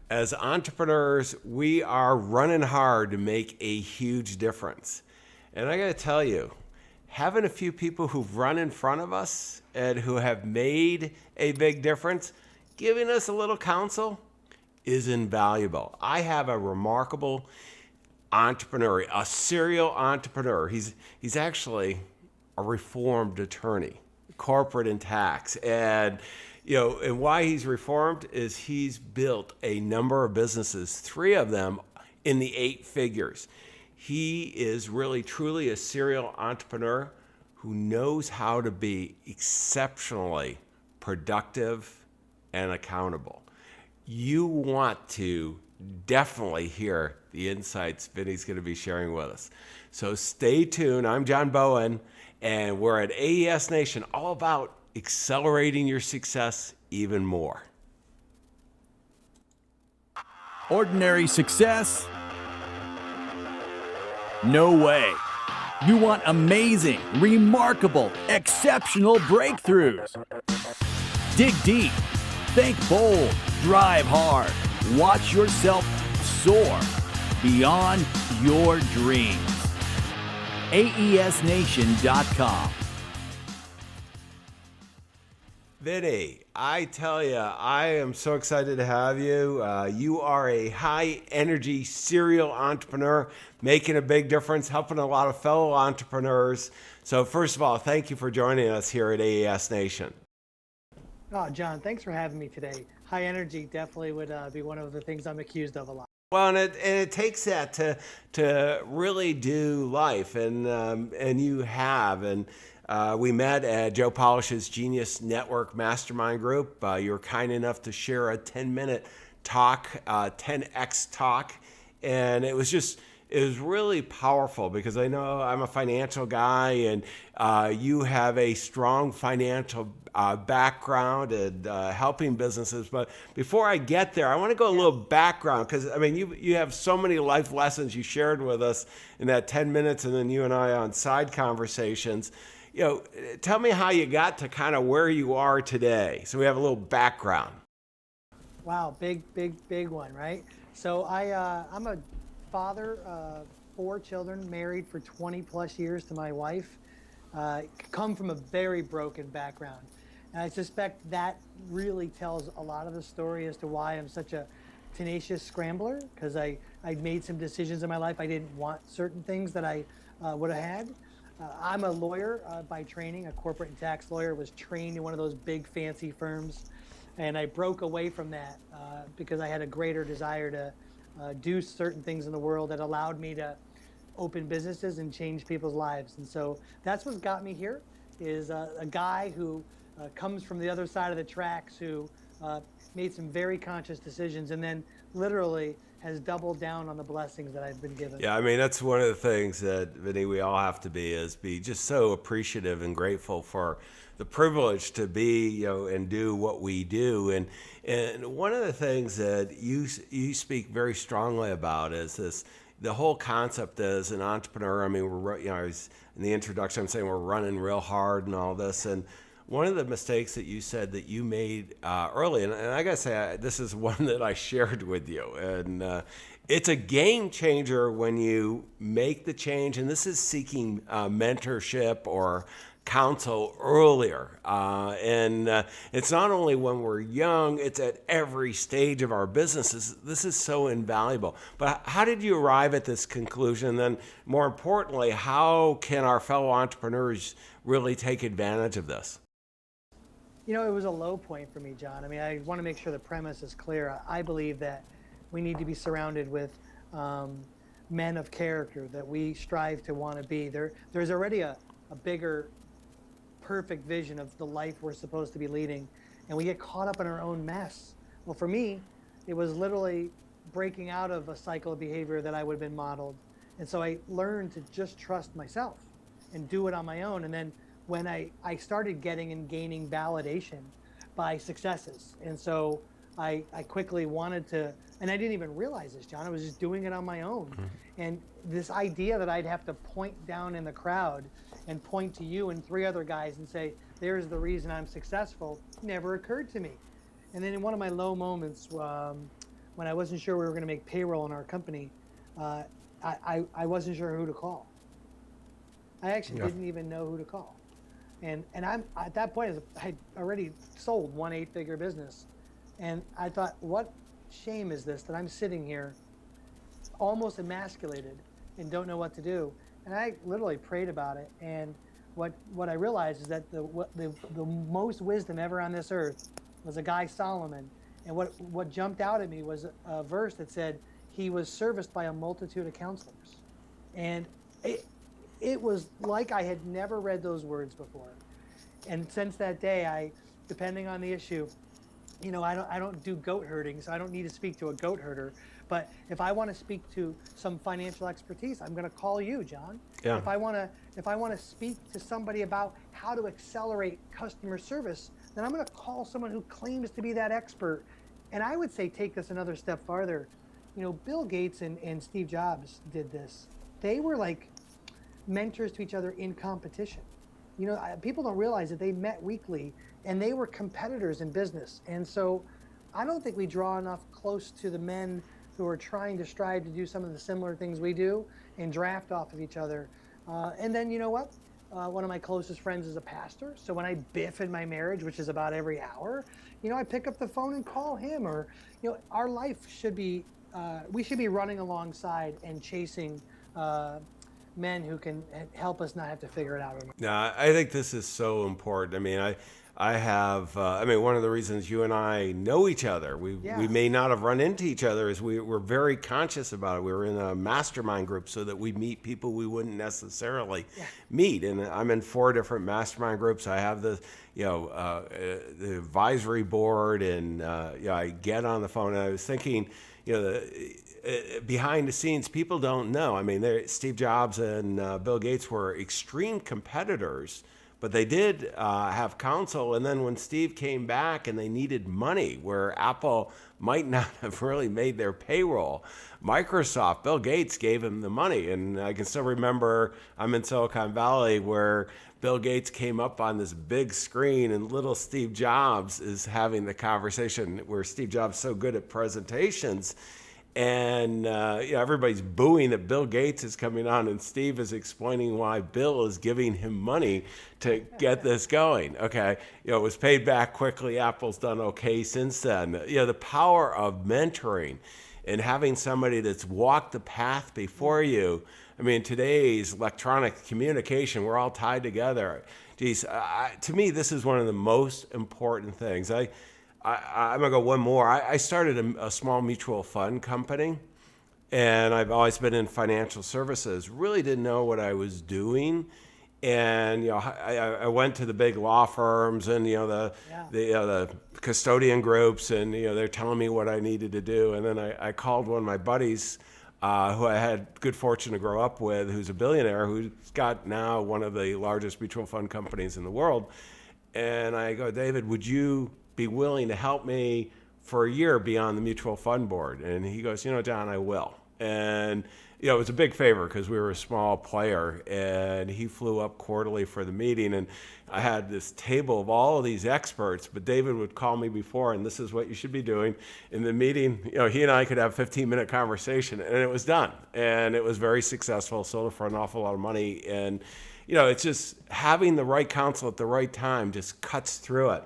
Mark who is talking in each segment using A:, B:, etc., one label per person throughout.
A: As entrepreneurs, we are running hard to make a huge difference. And I got to tell you, having a few people who've run in front of us and who have made a big difference, giving us a little counsel is invaluable. I have a remarkable entrepreneur, a serial entrepreneur. He's actually a reformed attorney, corporate and tax. And and why he's reformed is he's built a number of businesses, 3 of them in the 8 figures. He is really truly a serial entrepreneur who knows how to be exceptionally productive and accountable. You want to definitely hear the insights Vinny's going to be sharing with us. So stay tuned. I'm John Bowen, and we're at AES Nation, all about accelerating your success even more.
B: Ordinary success? No way. You want amazing, remarkable, exceptional breakthroughs. Dig deep, think bold, drive hard, watch yourself soar beyond your dreams. AESNation.com.
A: Vinny, I tell you, I am so excited to have you. You are a high energy serial entrepreneur, making a big difference, helping a lot of fellow entrepreneurs. So first of all, thank you for joining us here at AES Nation.
C: Oh, John, thanks for having me today. High energy definitely would be one of the things I'm accused of a lot.
A: Well, and it takes that to really do life, and you have. And we met at Joe Polish's Genius Network Mastermind Group. You were kind enough to share a 10-minute talk, 10X talk, and it was really powerful because I know I'm a financial guy, and you have a strong financial background and helping businesses. But before I get there, I want to go a little background because I mean you have so many life lessons you shared with us in that 10 minutes, and then you and I on side conversations. Tell me how you got to kind of where you are today, so we have a little background.
C: Wow, big one, right? So I'm a father, 4 children, married for 20 plus years to my wife. Come from a very broken background. And I suspect that really tells a lot of the story as to why I'm such a tenacious scrambler, because I made some decisions in my life. I didn't want certain things that I would have had. I'm a lawyer by training, a corporate and tax lawyer, was trained in one of those big fancy firms. And I broke away from that because I had a greater desire to do certain things in the world that allowed me to open businesses and change people's lives. And so that's what got me here, is a guy who comes from the other side of the tracks, who made some very conscious decisions and then literally has doubled down on the blessings that I've been given.
A: Yeah, I mean, that's one of the things that, Vinny, we all have to be just so appreciative and grateful for the privilege to be, and do what we do. And one of the things that you speak very strongly about is the whole concept as an entrepreneur. I mean, I was in the introduction, I'm saying we're running real hard and all this. And one of the mistakes that you said that you made early, and I gotta say, this is one that I shared with you, and it's a game changer when you make the change, and this is seeking mentorship or counsel earlier. And it's not only when we're young, it's at every stage of our businesses. This is so invaluable. But how did you arrive at this conclusion? And then more importantly, how can our fellow entrepreneurs really take advantage of this?
C: It was a low point for me, John. I mean, I want to make sure the premise is clear. I believe that we need to be surrounded with men of character that we strive to want to be. There's already a bigger, perfect vision of the life we're supposed to be leading, and we get caught up in our own mess. Well, for me, it was literally breaking out of a cycle of behavior that I would have been modeled. And so I learned to just trust myself and do it on my own. And then when I started getting and gaining validation by successes. And so I quickly wanted to, and I didn't even realize this, John, I was just doing it on my own. Mm-hmm. And this idea that I'd have to point down in the crowd and point to you and 3 other guys and say, there's the reason I'm successful, never occurred to me. And then in one of my low moments, when I wasn't sure we were going to make payroll in our company, I wasn't sure who to call. I actually didn't even know who to call. And I'm at that point, I had already sold one 8-figure business. And I thought, what shame is this that I'm sitting here almost emasculated and don't know what to do? And I literally prayed about it. And what I realized is that the most wisdom ever on this earth was a guy, Solomon. And what jumped out at me was a verse that said he was serviced by a multitude of counselors. And it was like I had never read those words before. And since that day, depending on the issue, I don't do goat herding, so I don't need to speak to a goat herder. But if I want to speak to some financial expertise, I'm going to call you, John.
A: Yeah.
C: If I want to speak to somebody about how to accelerate customer service, then I'm going to call someone who claims to be that expert. And I would say take this another step farther. Bill Gates and Steve Jobs did this. They were like mentors to each other in competition. People don't realize that they met weekly and they were competitors in business. And so I don't think we draw enough close to the men who are trying to strive to do some of the similar things we do and draft off of each other. And then you know what? One of my closest friends is a pastor. So when I biff in my marriage, which is about every hour, I pick up the phone and call him. Or, our life should be, we should be running alongside and chasing men who can help us not have to figure it out.
A: No, I think this is so important. I mean, I have, one of the reasons you and I know each other, we may not have run into each other, is we're very conscious about it. We were in a mastermind group so that we meet people we wouldn't necessarily meet. And I'm in 4 different mastermind groups. I have the advisory board, and I get on the phone, and I was thinking, behind the scenes, people don't know. I mean, Steve Jobs and Bill Gates were extreme competitors, but they did have counsel. And then when Steve came back and they needed money, where Apple might not have really made their payroll, Microsoft, Bill Gates gave him the money. And I can still remember, I'm in Silicon Valley, where Bill Gates came up on this big screen and little Steve Jobs is having the conversation, where Steve Jobs is so good at presentations. And everybody's booing that Bill Gates is coming on, and Steve is explaining why Bill is giving him money to get this going. Okay, it was paid back quickly. Apple's done okay since then. The power of mentoring and having somebody that's walked the path before you. I mean, today's electronic communication, we're all tied together. Geez, to me, this is one of the most important things. I'm going to go one more. I started a small mutual fund company, and I've always been in financial services. Really didn't know what I was doing. And, I went to the big law firms and, the custodian groups, and, they're telling me what I needed to do. And then I called one of my buddies who I had good fortune to grow up with, who's a billionaire, who's got now one of the largest mutual fund companies in the world. And I go, David, would you be willing to help me for a year be on the mutual fund board? And he goes, John, I will. And it was a big favor because we were a small player, and he flew up quarterly for the meeting, and I had this table of all of these experts, but David would call me before, and this is what you should be doing. In the meeting, he and I could have a 15-minute conversation, and it was done. And it was very successful, sold it for an awful lot of money. And it's just having the right counsel at the right time just cuts through it.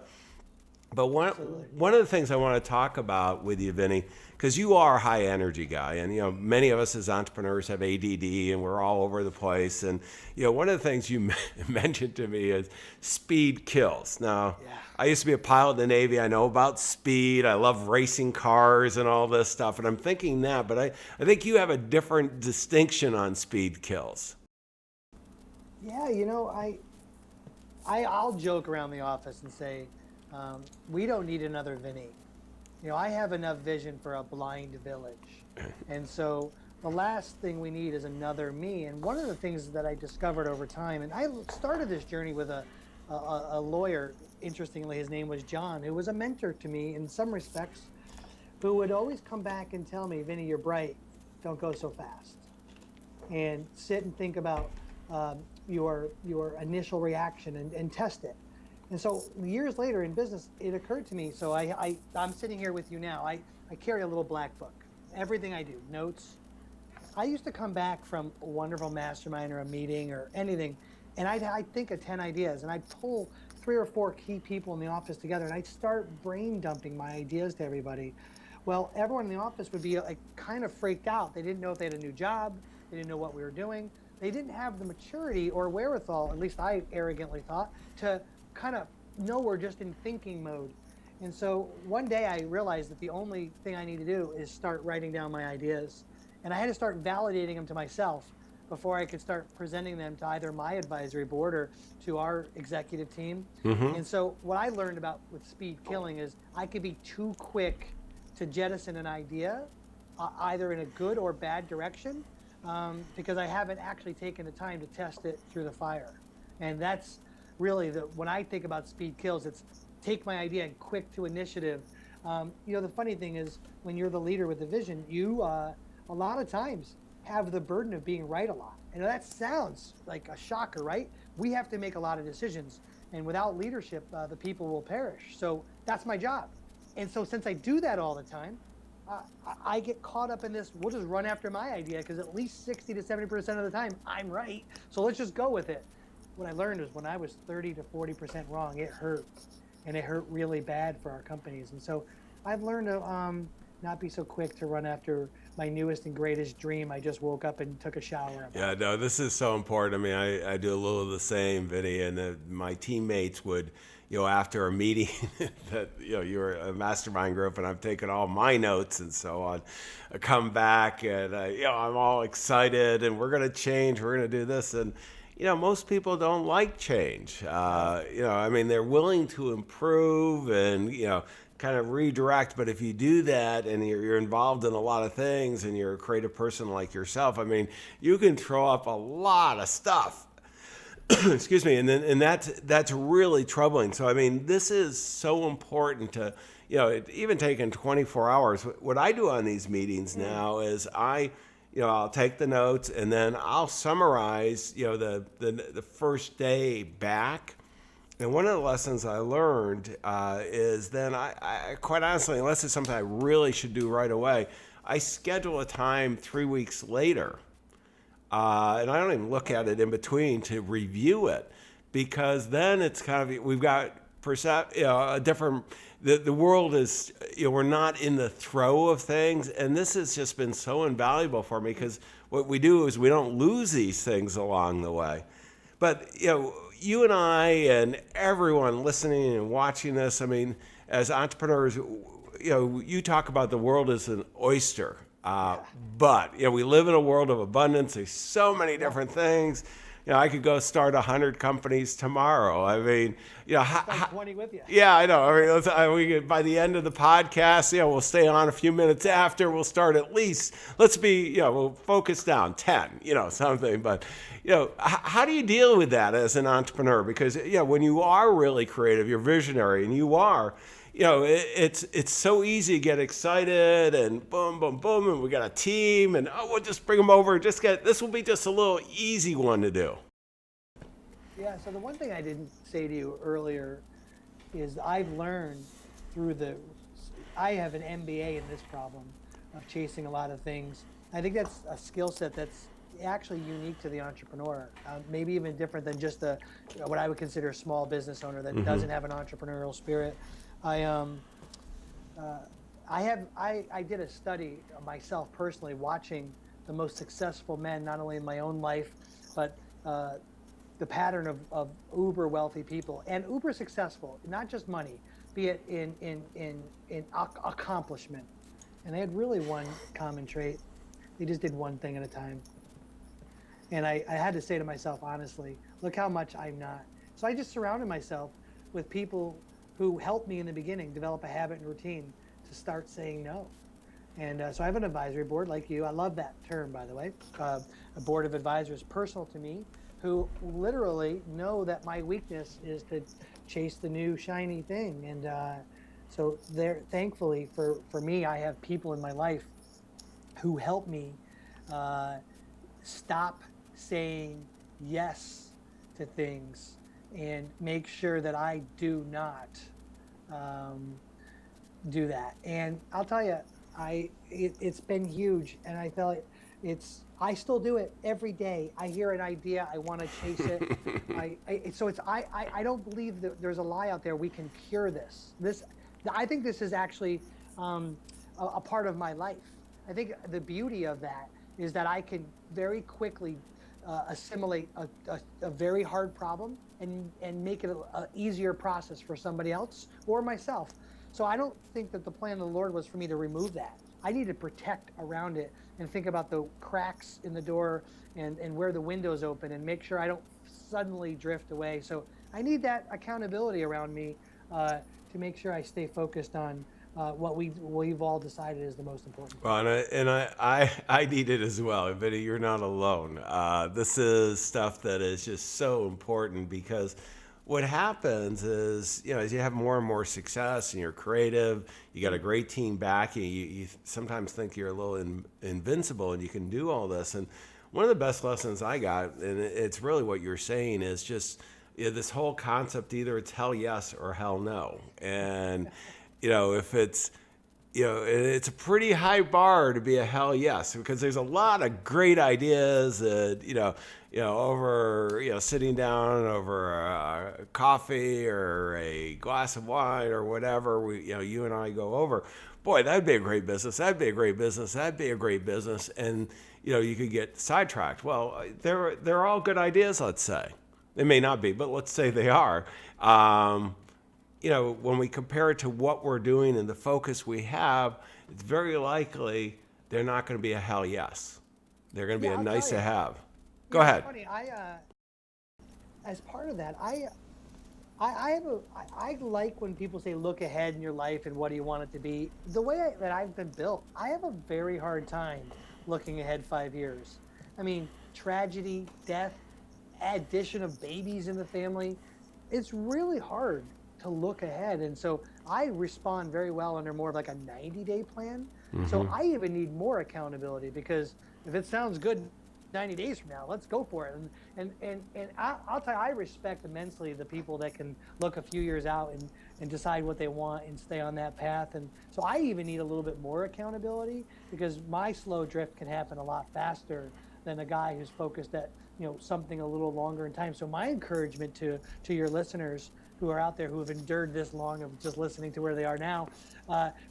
A: But one of the things I want to talk about with you, Vinny, because you are a high energy guy, and many of us as entrepreneurs have ADD, and we're all over the place. And one of the things you mentioned to me is speed kills. Now, I used to be a pilot in the Navy. I know about speed. I love racing cars and all this stuff. And I'm thinking that, but I think you have a different distinction on speed kills.
C: Yeah, I'll joke around the office and say, we don't need another Vinnie. I have enough vision for a blind village. And so the last thing we need is another me. And one of the things that I discovered over time, and I started this journey with a lawyer, interestingly, his name was John, who was a mentor to me in some respects, who would always come back and tell me, Vinnie, you're bright, don't go so fast. And sit and think about your initial reaction and test it. And so years later in business, it occurred to me, so I'm sitting here with you now. I I carry a little black book. Everything I do, notes. I used to come back from a wonderful mastermind or a meeting or anything, and I'd think of 10 ideas, and I'd pull 3 or 4 key people in the office together, and I'd start brain dumping my ideas to everybody. Well, everyone in the office would be like kind of freaked out. They didn't know if they had a new job. They didn't know what we were doing. They didn't have the maturity or wherewithal, at least I arrogantly thought, to kind of know we're just in thinking mode. And so one day I realized that the only thing I need to do is start writing down my ideas. And I had to start validating them to myself before I could start presenting them to either my advisory board or to our executive team. And so what I learned about with speed killing is I could be too quick to jettison an idea, either in a good or bad direction, because I haven't actually taken the time to test it through the fire. And that's really when I think about speed kills, it's take my idea and quick to initiative. The funny thing is when you're the leader with the vision, you a lot of times have the burden of being right a lot. And that sounds like a shocker, right? We have to make a lot of decisions, and without leadership, the people will perish. So that's my job. And so since I do that all the time, I get caught up in this, we'll just run after my idea because at least 60 to 70% of the time I'm right. So let's just go with it. What I learned is when I was 30 to 40% wrong, it hurt. And it hurt really bad for our companies. And so I've learned to not be so quick to run after my newest and greatest dream. I just woke up and took a shower.
A: Yeah, no, this is so important. I mean, I do a little of the same, Vinny, and my teammates would, after a meeting that, you're a mastermind group and I've taken all my notes and so on, I come back and, I'm all excited and we're going to change, we're going to do this. And, most people don't like change. They're willing to improve and, kind of redirect. But if you do that and you're involved in a lot of things and you're a creative person like yourself, you can throw up a lot of stuff. Excuse me. And that's really troubling. So, this is so important to, even taking 24 hours. What I do on these meetings now is I'll take the notes and then I'll summarize, the first day back. And one of the lessons I learned is then I quite honestly, unless it's something I really should do right away, I schedule a time 3 weeks later. And I don't even look at it in between to review it, because then it's kind of, we've got a different, the world is, we're not in the throw of things. And this has just been so invaluable for me, because what we do is we don't lose these things along the way. But, you and I and everyone listening and watching this, as entrepreneurs, you talk about the world as an oyster. But, we live in a world of abundance. There's so many different things. I could go start 100 companies tomorrow.
C: 20 with you.
A: Yeah, I know. By the end of the podcast, we'll stay on a few minutes after. We'll start at least, we'll focus down 10, something. But, how do you deal with that as an entrepreneur? Because, when you are really creative, you're visionary, and you are, it's so easy to get excited and boom, boom, boom, and we got a team, and we'll just bring them over. This will be just a little easy one to do.
C: Yeah. So the one thing I didn't say to you earlier is I've learned I have an MBA in this problem of chasing a lot of things. I think that's a skill set that's actually unique to the entrepreneur, maybe even different than just what I would consider a small business owner that doesn't have an entrepreneurial spirit. I did a study myself personally, watching the most successful men, not only in my own life, but the pattern of uber wealthy people and uber successful, not just money, be it in accomplishment. And they had really one common trait. They just did one thing at a time. And I had to say to myself, honestly, look how much I'm not. So I just surrounded myself with people who helped me in the beginning develop a habit and routine to start saying no. And so I have an advisory board like you. I love that term, by the way. A board of advisors personal to me who literally know that my weakness is to chase the new shiny thing. And so thankfully for me, I have people in my life who help me stop saying yes to things and make sure that I do not do that. And I'll tell you, It's been huge, and I felt I still do it every day. I hear an idea, I want to chase it. I don't believe that there's a lie out there. We can cure this. I think this is actually a part of my life. I think the beauty of that is that I can very quickly assimilate a very hard problem and make it an easier process for somebody else or myself. So I don't think that the plan of the Lord was for me to remove that. I need to protect around it and think about the cracks in the door and where the windows open and make sure I don't suddenly drift away. So I need that accountability around me to make sure I stay focused on what we've all decided is the most important.
A: Well, I need it as well. Vinny, you're not alone. This is stuff that is just so important because what happens is, as you have more and more success and you're creative, you got a great team backing, you sometimes think you're a little invincible and you can do all this. And one of the best lessons I got, and it's really what you're saying, is just this whole concept, either it's hell yes or hell no. And, if it's, it's a pretty high bar to be a hell yes, because there's a lot of great ideas that, over, sitting down over a coffee or a glass of wine or whatever, you and I go over, boy, that'd be a great business. That'd be a great business. That'd be a great business. And, you could get sidetracked. Well, they're all good ideas, let's say. They may not be, but let's say they are. When we compare it to what we're doing and the focus we have, it's very likely they're not going to be a hell yes. They're going to be a nice to have. Go ahead.
C: Funny, as part of that, I like when people say look ahead in your life and what do you want it to be. The way that I've been built, I have a very hard time looking ahead 5 years. I mean, tragedy, death, addition of babies in the family, it's really hard to look ahead. And so I respond very well under more of like a 90-day plan. Mm-hmm. So I even need more accountability, because if it sounds good 90 days from now, let's go for it. And I'll tell you, I respect immensely the people that can look a few years out and decide what they want and stay on that path. And so I even need a little bit more accountability, because my slow drift can happen a lot faster than a guy who's focused at something a little longer in time. So my encouragement to your listeners who are out there who have endured this long of just listening to where they are now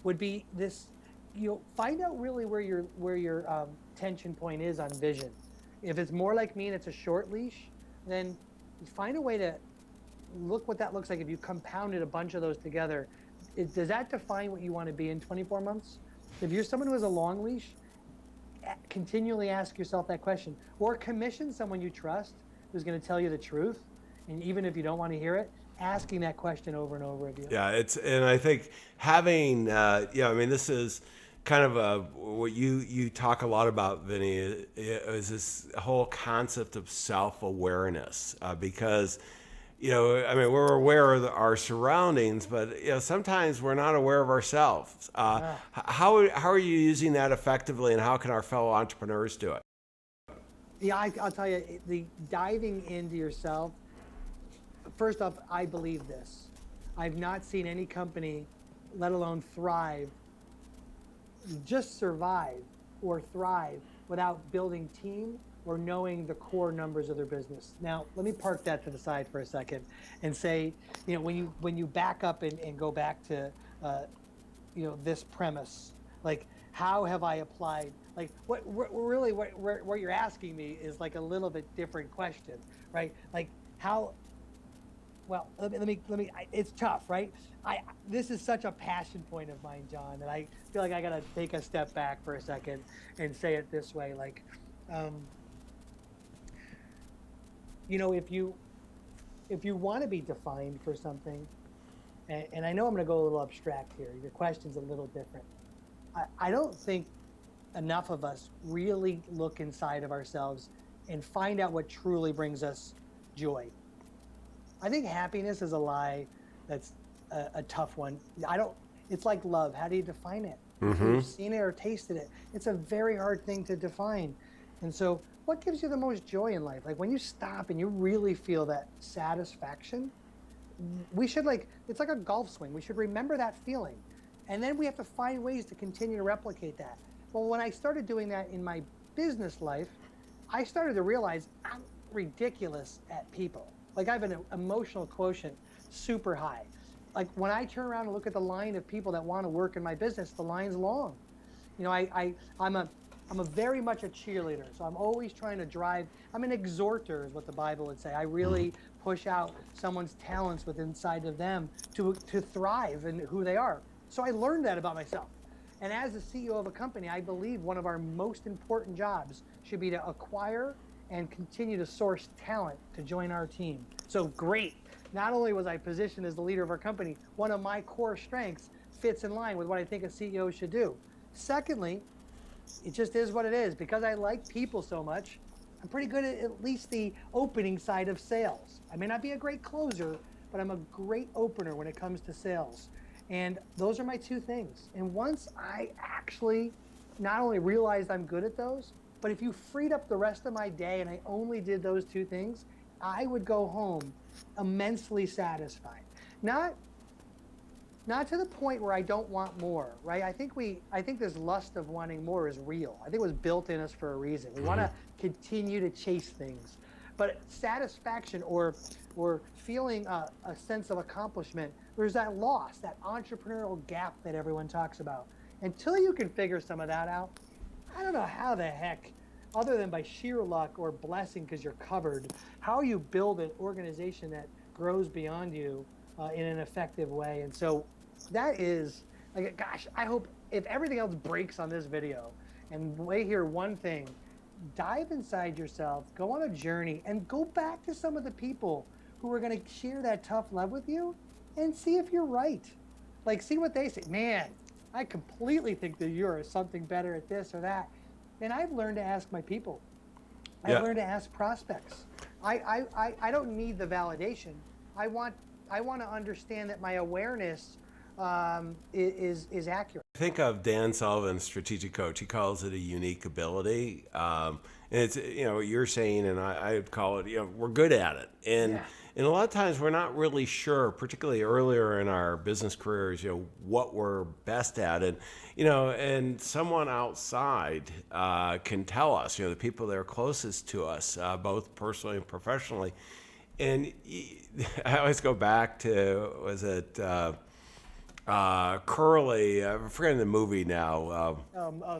C: would be this: find out really where your tension point is on vision. If it's more like me and it's a short leash, then find a way to look what that looks like if you compounded a bunch of those together. Does that define what you want to be in 24 months? If you're someone who has a long leash, continually ask yourself that question, or commission someone you trust who's going to tell you the truth. And even if you don't want to hear it, asking that question over and over again.
A: Yeah, and I think having, this is kind of what you talk a lot about, Vinny, is this whole concept of self-awareness, because, we're aware of our surroundings, but sometimes we're not aware of ourselves. How are you using that effectively, and how can our fellow entrepreneurs do it?
C: Yeah, I'll tell you, the diving into yourself. First off, I believe this. I've not seen any company, let alone thrive, just survive or thrive without building team or knowing the core numbers of their business. Now, let me park that to the side for a second and say, when you back up and go back to, this premise, like, how have I applied? Like, what you're asking me is like a little bit different question, right? Like, how? Well, let me. It's tough, right? This is such a passion point of mine, John, and I feel like I gotta take a step back for a second and say it this way, like, if you want to be defined for something, and I know I'm gonna go a little abstract here. Your question's a little different. I don't think enough of us really look inside of ourselves and find out what truly brings us joy. I think happiness is a lie that's a tough one. It's like love. How do you define it? Mm-hmm. If you've seen it or tasted it, it's a very hard thing to define. And so what gives you the most joy in life? Like, when you stop and you really feel that satisfaction, we should, it's like a golf swing. We should remember that feeling. And then we have to find ways to continue to replicate that. Well, when I started doing that in my business life, I started to realize I'm ridiculous at people. Like I have an emotional quotient super high. Like when I turn around and look at the line of people that want to work in my business, the line's long. You know, I'm a very much a cheerleader. So I'm always trying to drive. I'm an exhorter is what the Bible would say. I really push out someone's talents within inside of them to thrive in who they are. So I learned that about myself. And as the CEO of a company, I believe one of our most important jobs should be to acquire and continue to source talent to join our team. So great. Not only was I positioned as the leader of our company, one of my core strengths fits in line with what I think a CEO should do. Secondly, it just is what it is. Because I like people so much, I'm pretty good at least the opening side of sales. I may not be a great closer, but I'm a great opener when it comes to sales. And those are my two things. And once I actually not only realized I'm good at those, but if you freed up the rest of my day and I only did those two things, I would go home immensely satisfied. Not to the point where I don't want more, right? I think this lust of wanting more is real. I think it was built in us for a reason. We want to continue to chase things. But satisfaction or feeling a sense of accomplishment, there's that loss, that entrepreneurial gap that everyone talks about. Until you can figure some of that out, I don't know how the heck, other than by sheer luck or blessing because you're covered, how you build an organization that grows beyond you in an effective way. And so that is, like, gosh, I hope if everything else breaks on this video and we hear one thing, dive inside yourself, go on a journey, and go back to some of the people who are going to share that tough love with you and see if you're right. Like, see what they say. Man, I completely think that you're something better at this or that. And I've learned to ask my people. I've learned to ask prospects. I don't need the validation. I want to understand that my awareness is accurate.
A: Think of Dan Sullivan's strategic coach. He calls it a unique ability. And it's, you know, what you're saying, and I would call it, you know, we're good at it. And a lot of times we're not really sure, particularly earlier in our business careers, you know, what we're best at. And, you know, and someone outside can tell us, you know, the people that are closest to us, both personally and professionally. And I always go back to, was it Curly? I'm forgetting the movie now.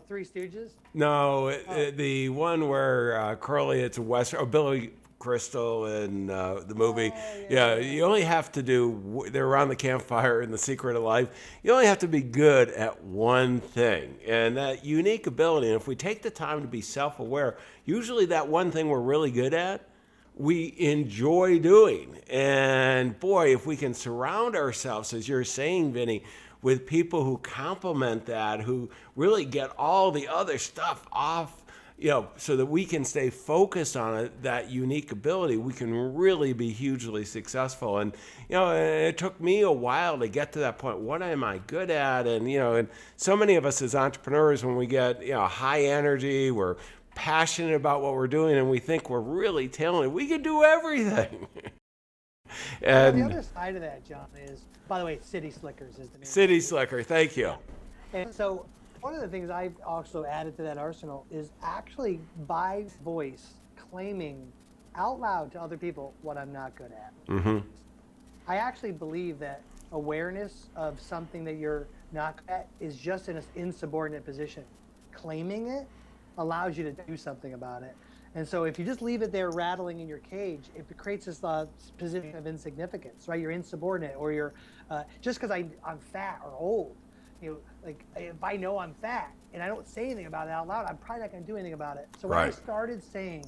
C: Three Stooges?
A: No, the one where Curly, it's a Western, Billy Crystal in the movie. You only have to do, they're around the campfire in The Secret of Life. You only have to be good at one thing. And that unique ability, and if we take the time to be self-aware, usually that one thing we're really good at, we enjoy doing. And boy, if we can surround ourselves, as you're saying, Vinny, with people who complement that, who really get all the other stuff off, you know, so that we can stay focused on it, that unique ability, we can really be hugely successful. And, you know, it took me a while to get to that point. What am I good at? And, you know, and so many of us as entrepreneurs, when we get, you know, high energy, we're passionate about what we're doing, and we think we're really talented, we can do everything. And
C: the other side of that, John, is, by the way, City Slickers is the name.
A: City Slicker, thank you.
C: And so one of the things I've also added to that arsenal is actually by voice claiming out loud to other people what I'm not good at. I actually believe that awareness of something that you're not good at is just in an insubordinate position. Claiming it allows you to do something about it. And so if you just leave it there rattling in your cage, it creates this position of insignificance, right? You're insubordinate, or you're, just because I'm fat or old, you know, like if I know I'm fat and I don't say anything about it out loud, I'm probably not going to do anything about it. So when I started saying,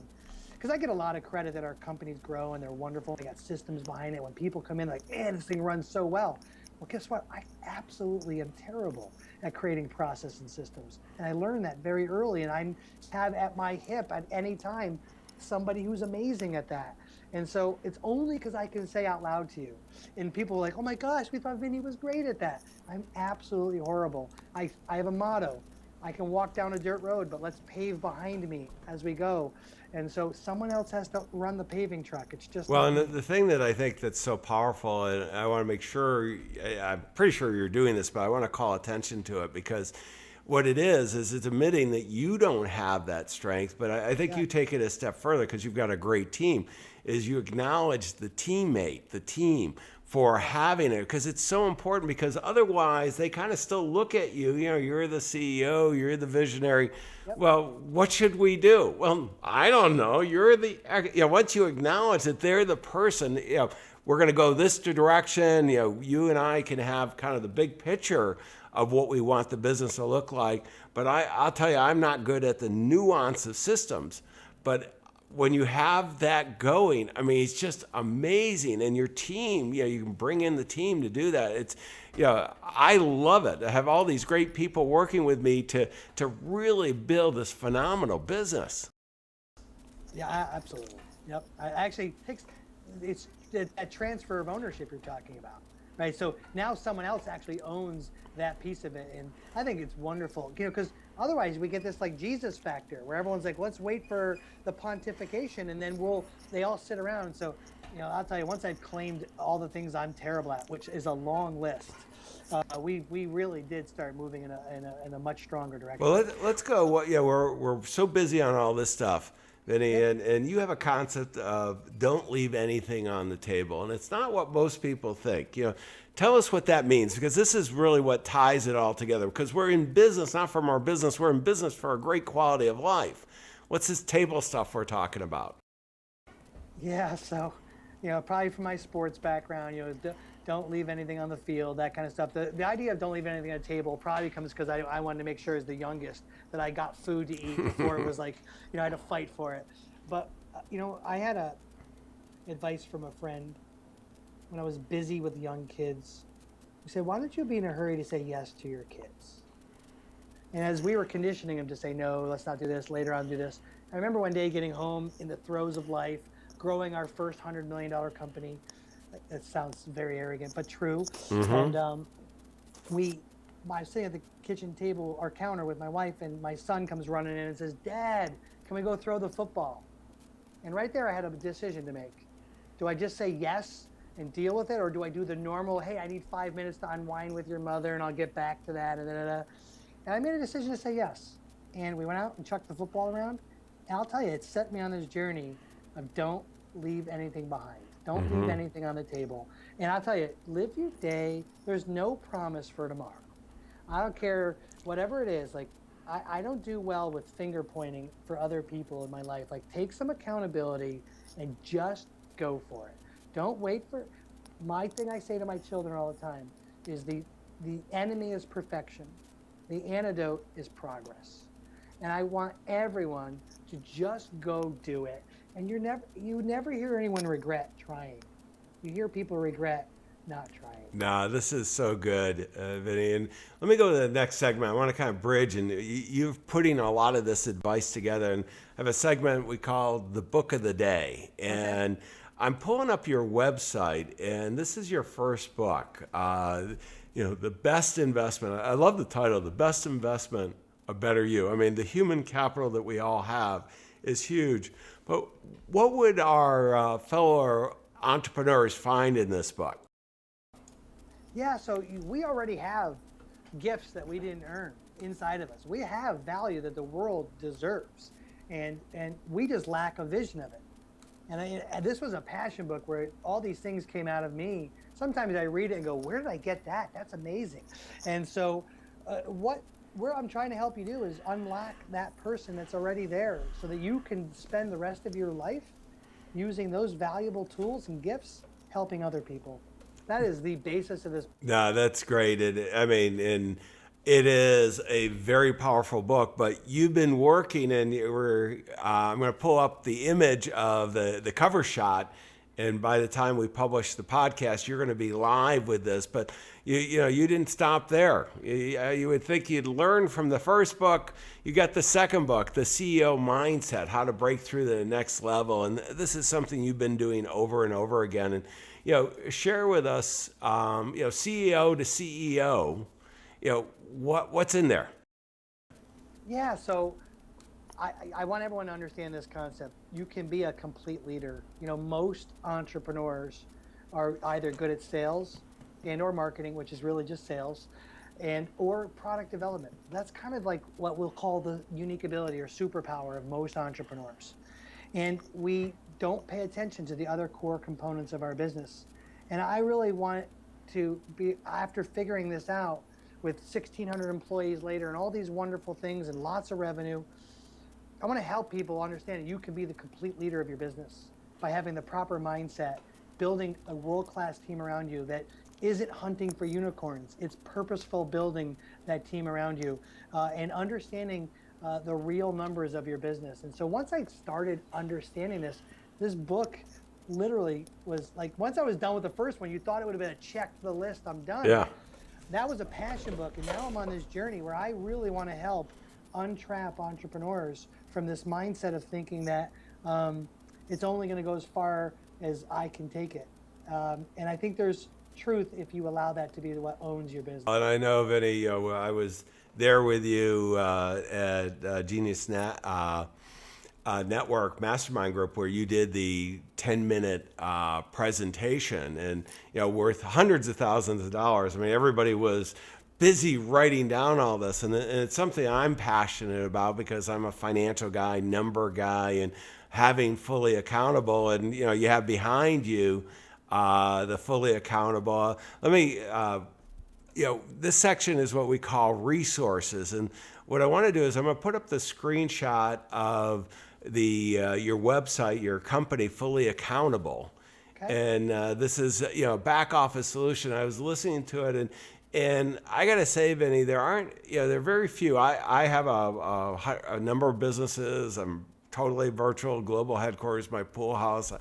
C: because I get a lot of credit that our companies grow and they're wonderful, they got systems behind it. When people come in like, man, this thing runs so well. Well, guess what? I absolutely am terrible at creating process and systems. And I learned that very early, and I have at my hip at any time somebody who's amazing at that. And so it's only because I can say out loud to you. And people are like, oh my gosh, we thought Vinny was great at that. I'm absolutely horrible. I have a motto. I can walk down a dirt road, but let's pave behind me as we go. And so someone else has to run the paving truck. It's just
A: Well,
C: not
A: and the thing that I think that's so powerful, and I want to make sure, I'm pretty sure you're doing this, but I want to call attention to it, because what it is it's admitting that you don't have that strength, but I think you take it a step further, because you've got a great team, is you acknowledge the teammate, the team, for having it, because it's so important, because otherwise they kind of still look at you, you're the CEO, you're the visionary. Yep. Well, what should we do? Well, I don't know. You're the, once you acknowledge that they're the person, we're going to go this direction, you and I can have kind of the big picture of what we want the business to look like. But I'll tell you, I'm not good at the nuance of systems, but when you have that going, I mean, it's just amazing. And your team, you can bring in the team to do that. It's, I love it. I have all these great people working with me to really build this phenomenal business.
C: Yeah, absolutely. Yep. I actually, it's that transfer of ownership you're talking about, right? So now someone else actually owns that piece of it. And I think it's wonderful, because otherwise we get this like Jesus factor where everyone's like, let's wait for the pontification and then they all sit around. And so, I'll tell you, once I've claimed all the things I'm terrible at, which is a long list, we really did start moving in a much stronger direction.
A: Well, let's go. We're so busy on all this stuff, Vinny, and you have a concept of don't leave anything on the table. And it's not what most people think. Tell us what that means, because this is really what ties it all together. Because we're in business, not from our business, we're in business for a great quality of life. What's this table stuff we're talking about?
C: Yeah, so, probably from my sports background, don't leave anything on the field, that kind of stuff. The idea of don't leave anything on the table probably comes because I wanted to make sure as the youngest that I got food to eat before it was like, I had to fight for it. But, I had advice from a friend when I was busy with young kids. He said, why don't you be in a hurry to say yes to your kids? And as we were conditioning them to say, no, let's not do this, later on do this. I remember one day getting home in the throes of life, growing our first $100 million company. That sounds very arrogant, but true. Mm-hmm. And I was sitting at the kitchen table, our counter with my wife, and my son comes running in and says, Dad, can we go throw the football? And right there I had a decision to make. Do I just say yes and deal with it, or do I do the normal, hey, I need 5 minutes to unwind with your mother and I'll get back to that, and I made a decision to say yes. And we went out and chucked the football around, and I'll tell you, it set me on this journey of don't leave anything behind. Don't leave anything on the table. And I'll tell you, live your day. There's no promise for tomorrow. I don't care, whatever it is, like I don't do well with finger pointing for other people in my life. Like, take some accountability and just go for it. Don't wait for, my thing I say to my children all the time is the enemy is perfection. The antidote is progress. And I want everyone to just go do it. And you never hear anyone regret trying. You hear people regret not trying.
A: No, this is so good, Vinny. And let me go to the next segment. I want to kind of bridge, and you're putting a lot of this advice together. And I have a segment we call the Book of the Day. And I'm pulling up your website, and this is your first book. The best investment. I love the title, The Best Investment, A Better You. I mean, the human capital that we all have is huge. But what would our fellow entrepreneurs find in this book?
C: Yeah, so we already have gifts that we didn't earn inside of us. We have value that the world deserves, and we just lack a vision of it. And this was a passion book where all these things came out of me. Sometimes I read it and go, where did I get that? That's amazing. And so where I'm trying to help you do is unlock that person that's already there so that you can spend the rest of your life using those valuable tools and gifts helping other people. That is the basis of this.
A: No, that's great. It is a very powerful book, but you've been working, and I'm going to pull up the image of the cover shot, and by the time we publish the podcast, you're going to be live with this. But you didn't stop there. You would think you'd learn from the first book. You got the second book, The CEO Mindset, How to Break Through to the Next Level, and this is something you've been doing over and over again. And share with us, CEO to CEO, what's in there?
C: Yeah, so I want everyone to understand this concept. You can be a complete leader. Most entrepreneurs are either good at sales and or marketing, which is really just sales, and or product development. That's kind of like what we'll call the unique ability or superpower of most entrepreneurs. And we don't pay attention to the other core components of our business. And I really want to be, after figuring this out with 1,600 employees later and all these wonderful things and lots of revenue, I want to help people understand that you can be the complete leader of your business by having the proper mindset, building a world-class team around you that isn't hunting for unicorns. It's purposeful building that team around you and understanding the real numbers of your business. And so once I started understanding this book literally was like, once I was done with the first one, you thought it would have been a check to the list, I'm done.
A: Yeah.
C: That was a passion book. And now I'm on this journey where I really want to help untrap entrepreneurs from this mindset of thinking that it's only going to go as far as I can take it. And I think there's truth if you allow that to be what owns your business.
A: And I know, Vinny, I was there with you at Genius Network Mastermind Group where you did the 10-minute presentation and worth hundreds of thousands of dollars. I mean, everybody was busy writing down all this, and it's something I'm passionate about because I'm a financial guy, number guy, and having fully accountable. And you have behind you the fully accountable. Let me, this section is what we call resources, and what I want to do is I'm going to put up the screenshot of your website, your company, Fully Accountable. Okay. And this is back office solution. I was listening to it, and I got to say, Vinny, there are very few. I have a number of businesses. I'm totally virtual, global headquarters, my pool house.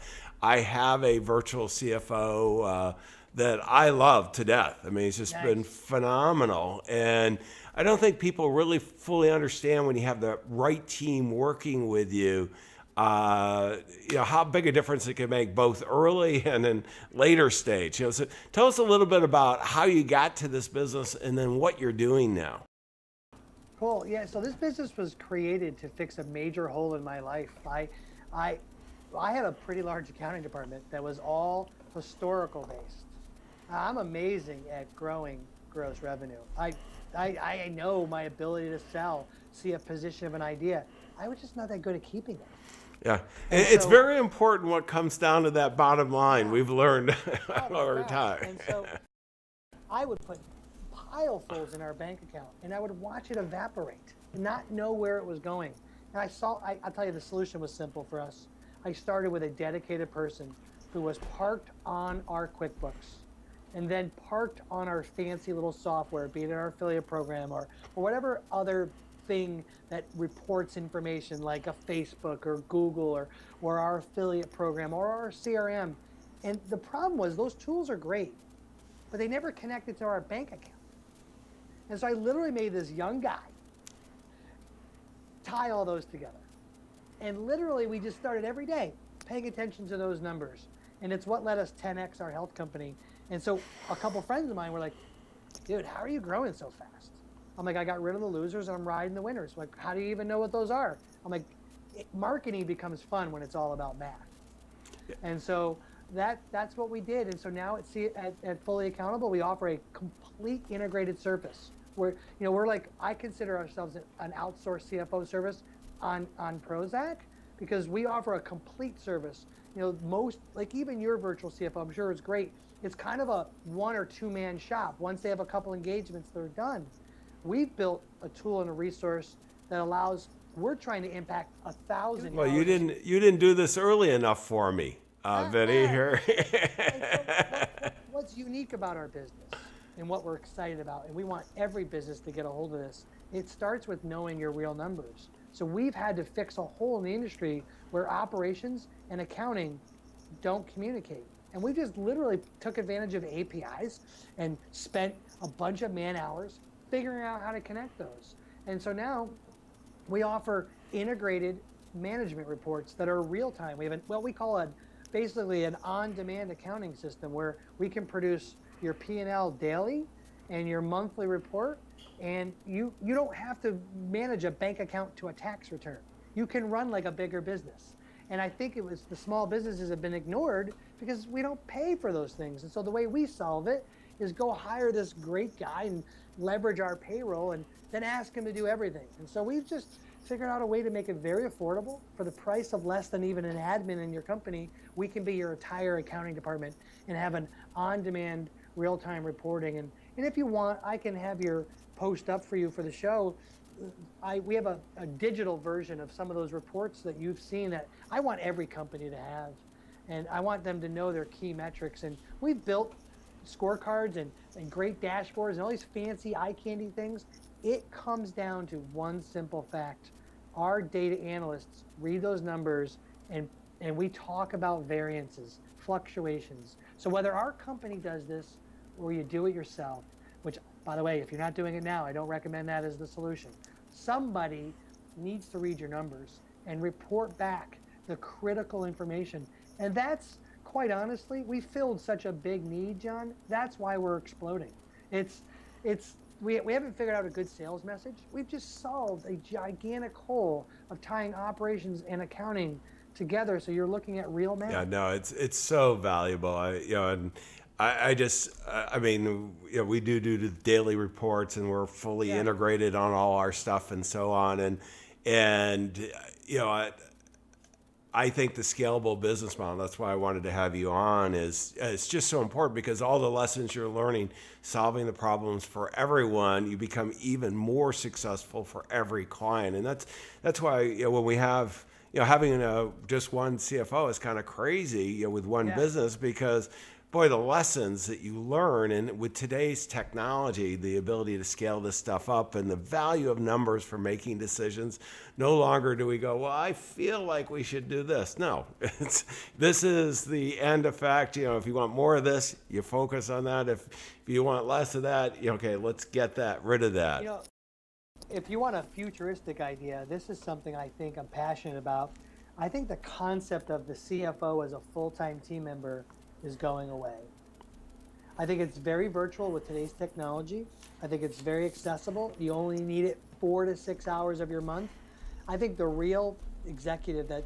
A: I have a virtual CFO that I love to death. I mean, it's just been phenomenal. And I don't think people really fully understand when you have the right team working with you, how big a difference it can make both early and in later stage. So tell us a little bit about how you got to this business and then what you're doing now.
C: Cool. Yeah. So this business was created to fix a major hole in my life. I had a pretty large accounting department that was all historical based. I'm amazing at growing gross revenue. I know my ability to sell, see a position of an idea. I was just not that good at keeping it.
A: Yeah, it's very important what comes down to that bottom line. We've learned over time.
C: And so I would put pilefuls in our bank account, and I would watch it evaporate and not know where it was going. And I'll tell you, the solution was simple for us. I started with a dedicated person who was parked on our QuickBooks and then parked on our fancy little software, be it our affiliate program or whatever other thing that reports information like a Facebook or Google or our affiliate program or our CRM. And the problem was those tools are great, but they never connected to our bank account. And so I literally made this young guy tie all those together. And literally we just started every day paying attention to those numbers. And it's what let us 10x our health company. And so a couple friends of mine were like, dude, how are you growing so fast? I'm like, I got rid of the losers and I'm riding the winners. Like, how do you even know what those are? I'm like, marketing becomes fun when it's all about math. Yeah. And so that's what we did. And so now at Fully Accountable, we offer a complete integrated service where, we're like, I consider ourselves an outsourced CFO service on Prozac because we offer a complete service. Most, like even your virtual CFO, I'm sure it's great. It's kind of a 1 or 2 man shop. Once they have a couple engagements, they're done. We've built a tool and a resource that allows, we're trying to impact 1,000.
A: Well, you didn't do this early enough for me, Vinny here.
C: What's unique about our business and what we're excited about, and we want every business to get a hold of this, it starts with knowing your real numbers. So we've had to fix a hole in the industry where operations and accounting don't communicate. And we just literally took advantage of APIs and spent a bunch of man hours figuring out how to connect those. And so now we offer integrated management reports that are real time. We have what we call basically an on-demand accounting system where we can produce your P&L daily and your monthly report And you don't have to manage a bank account to a tax return. You can run like a bigger business. And I think it was the small businesses have been ignored because we don't pay for those things. And so the way we solve it is go hire this great guy and leverage our payroll and then ask him to do everything. And so we've just figured out a way to make it very affordable for the price of less than even an admin in your company. We can be your entire accounting department and have an on-demand real-time reporting. And if you want, I can have your post up for you for the show. We have a digital version of some of those reports that you've seen that I want every company to have. And I want them to know their key metrics. And we've built scorecards and great dashboards and all these fancy eye candy things. It comes down to one simple fact. Our data analysts read those numbers and we talk about variances, fluctuations. So whether our company does this or you do it yourself, which, by the way, if you're not doing it now, I don't recommend that as the solution. Somebody needs to read your numbers and report back the critical information. And that's, quite honestly, we filled such a big need, John. That's why we're exploding. We haven't figured out a good sales message. We've just solved a gigantic hole of tying operations and accounting together, so you're looking at real math.
A: Yeah, no, it's so valuable. I mean, we do the daily reports, and we're fully integrated on all our stuff and so on. And I think the scalable business model, that's why I wanted to have you on, is it's just so important because all the lessons you're learning, solving the problems for everyone, you become even more successful for every client. And that's why when we have, having just one CFO is kind of crazy with one business, because boy, the lessons that you learn, and with today's technology, the ability to scale this stuff up and the value of numbers for making decisions, no longer do we go, well, I feel like we should do this. No, this is the end effect. If you want more of this, you focus on that. If you want less of that, okay, let's get rid of that.
C: If you want a futuristic idea, this is something I think I'm passionate about. I think the concept of the CFO as a full-time team member is going away. I think it's very virtual with today's technology. I think it's very accessible. You only need it 4 to 6 hours of your month. I think the real executive that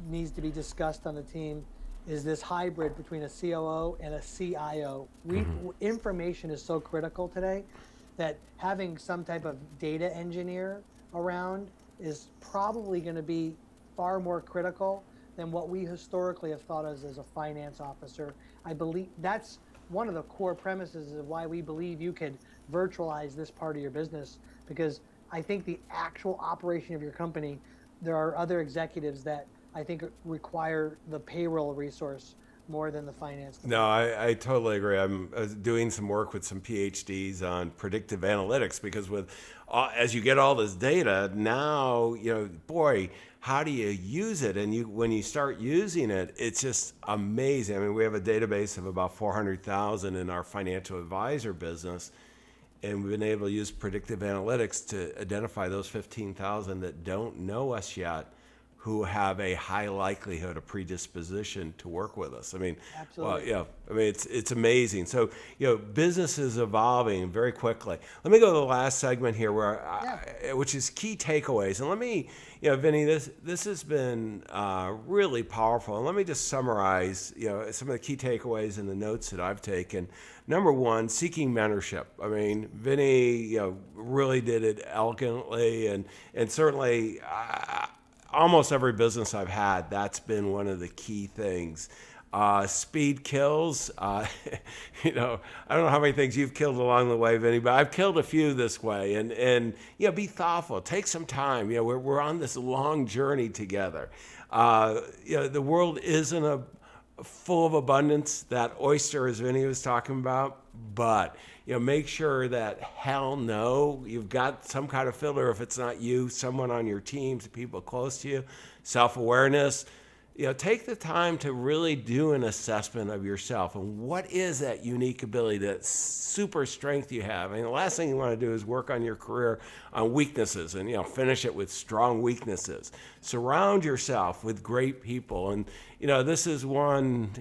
C: needs to be discussed on the team is this hybrid between a COO and a CIO. Information is so critical today that having some type of data engineer around is probably going to be far more critical than what we historically have thought of as a finance officer. I believe that's one of the core premises of why we believe you could virtualize this part of your business, because I think the actual operation of your company, there are other executives that I think require the payroll resource more than the finance department.
A: No, I totally agree. I'm doing some work with some PhDs on predictive analytics, because as you get all this data now, boy, how do you use it? And when you start using it, it's just amazing. I mean, we have a database of about 400,000 in our financial advisor business, and we've been able to use predictive analytics to identify those 15,000 that don't know us yet, who have a high likelihood of predisposition to work with us. I mean,
C: absolutely.
A: Well, I mean, it's amazing. So, business is evolving very quickly. Let me go to the last segment here, which is key takeaways. And let me, Vinny, this has been really powerful. And let me just summarize, some of the key takeaways and the notes that I've taken. Number one, seeking mentorship. I mean, Vinny, really did it elegantly, and certainly. Almost every business I've had, that's been one of the key things. Speed kills. I don't know how many things you've killed along the way, Vinny, but I've killed a few this way. And be thoughtful. Take some time. We're on this long journey together. The world isn't full of abundance, that oyster, as Vinny was talking about, but make sure that hell no, you've got some kind of filter. If it's not you, someone on your team, people close to you. Self-awareness. take the time to really do an assessment of yourself and what is that unique ability, that super strength you have. I mean, the last thing you want to do is work on your career on weaknesses and, finish it with strong weaknesses. Surround yourself with great people. And, this is one,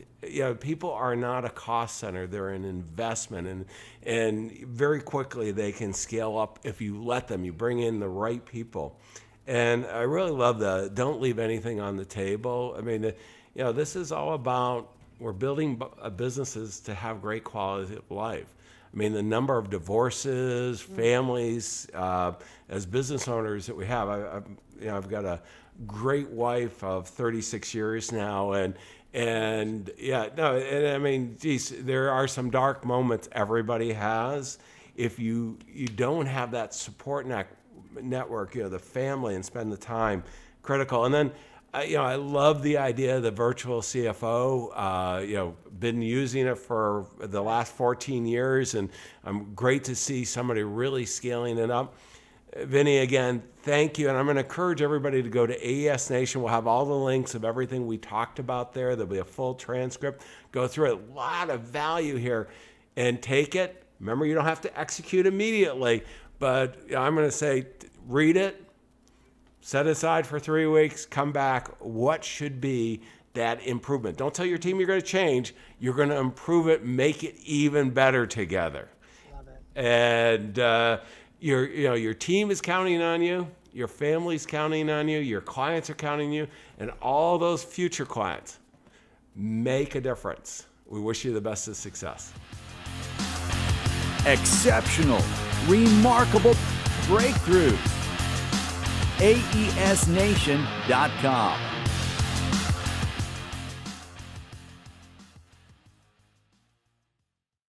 A: people are not a cost center. They're an investment. And very quickly they can scale up if you let them. You bring in the right people. And I really love the don't leave anything on the table. I mean, this is all about, we're building businesses to have great quality of life. I mean, the number of divorces, families, as business owners that we have, I've got a great wife of 36 years now. And I mean, geez, there are some dark moments everybody has. If you don't have that support network, the family, and spend the time, critical. And then, I love the idea of the virtual CFO. Been using it for the last 14 years, and I'm great to see somebody really scaling it up. Vinnie, again, thank you. And I'm going to encourage everybody to go to AES Nation. We'll have all the links of everything we talked about there. There'll be a full transcript. Go through it. A lot of value here, and take it. Remember, you don't have to execute immediately, but I'm going to say, read it, set aside for 3 weeks, come back. What should be that improvement? Don't tell your team you're going to change. You're going to improve it, make it even better together.
C: Love it.
A: And your team is counting on you. Your family's counting on you. Your clients are counting on you. And all those future clients, make a difference. We wish you the best of success.
B: Exceptional, remarkable breakthroughs. AESNation.com.